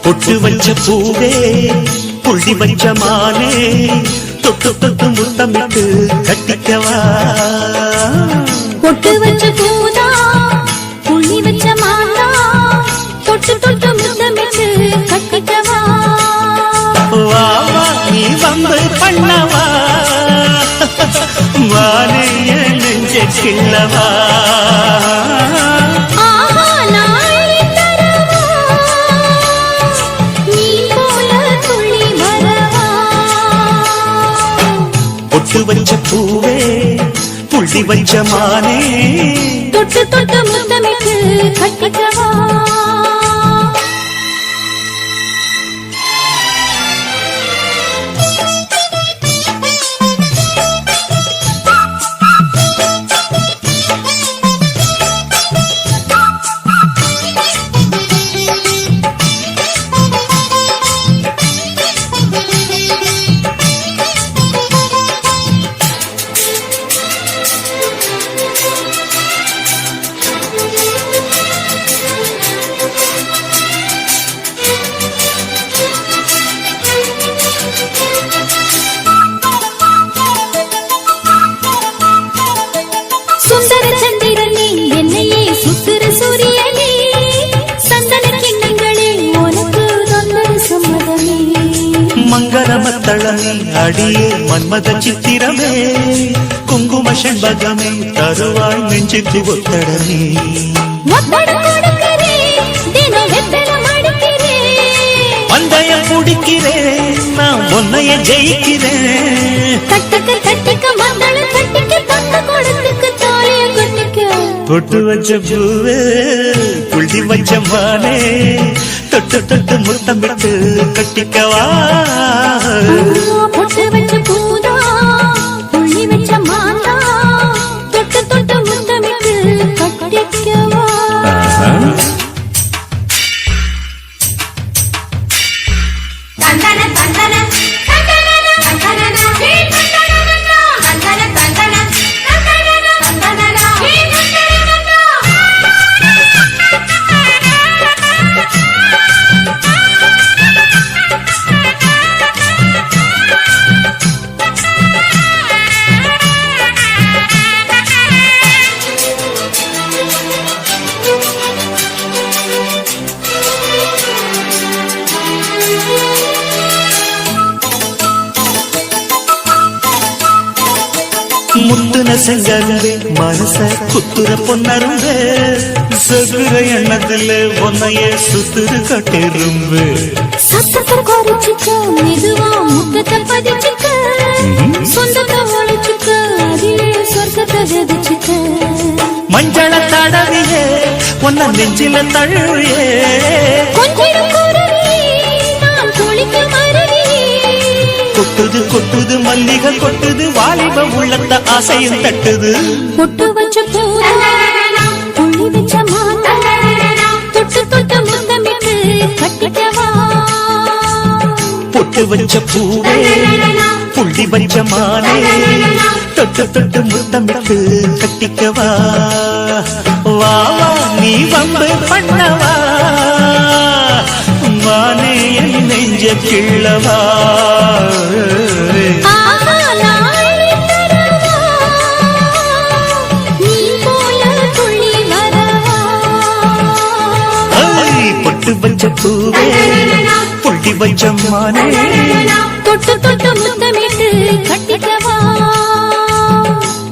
பொட்டு வச்ச பூவே புள்ளி வச்ச மானே தொட்டு தொட்டு முத்தமிட்டு கட்டிக்கவா பொட்டு வச்ச பூதா புள்ளி வச்ச மானா தொட்டு தொட்டு முத்தமிட்டு கட்டிக்கவா வா வா நீ வந்து பண்ணவா வானே நெஞ்ச கிள்ளவா பொட்டு வச்ச பூவே புள்ளி வச்ச மானே தொட்டு தொட்டு முத்தமிட்டு கட்டிக்கவா மங்களமத்தளமே அடியே மன்மத சித்திரமே குங்கும செண்பகமே தருவாய் நெஞ்சுக்கு ஒத்தடமே பந்தயம் குடிக்கிறேன் நான் உன்னைய ஜெயிக்கிறேன் பொட்டு வச்ச பூவே புள்ளி வச்ச மானே தொட்டு தொட்டு முத்தமிட்டு கட்டிக்கவா பொட்டு வச்ச பூதா புள்ளி வச்ச மானா தொட்டு தொட்டு முத்தமிட்டு கட்டிக்கவா முத்துன செங்கரும்பே மனச குத்துற பொன்னரும்பே சகுர எண்ணத்துல ஒன்னைய சுத்துரு கட்டிரும்பு சத்தத்தை குறைச்சிக்க மெதுவா முத்தத்தை பதிச்சுக்க சொந்தத்தை ஒழிச்சுக்க அதிலே சொர்க்கத்தை விதிச்சுக்க மஞ்சள தடவியே ஒன்ன நெஞ்சில தழுவியே கொஞ்சம் குருவி நான் குளிக்க மருவி கொட்டுது கொட்டுது மல்லிகை கொட்டுது வாலிப உள்ளத்த ஆசையும் தட்டுது பொட்டு வச்ச பூவா புள்ளி வச்ச மானா தொட்டு தொட்டு முத்தமிட்டு கட்டிக்கவா பொட்டு வச்ச பூவே புள்ளி வச்ச மானே தொட்டு தொட்டு முத்தமிட்டு கட்டிக்கவா வா வா நீ வந்து பண்ணவா மானே என் நெஞ்ச கிள்ளவா பொட்டு வச்ச பூவே புள்ளி வச்ச மானே தொட்டு தொட்டு முத்தமிட்டு கட்டிக்கவா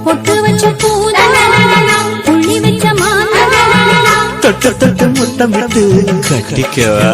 பொட்டு வச்ச பூதா புள்ளி வச்ச மானா தொட்டு தொட்டு முத்தமிட்டு கட்டிக்கவா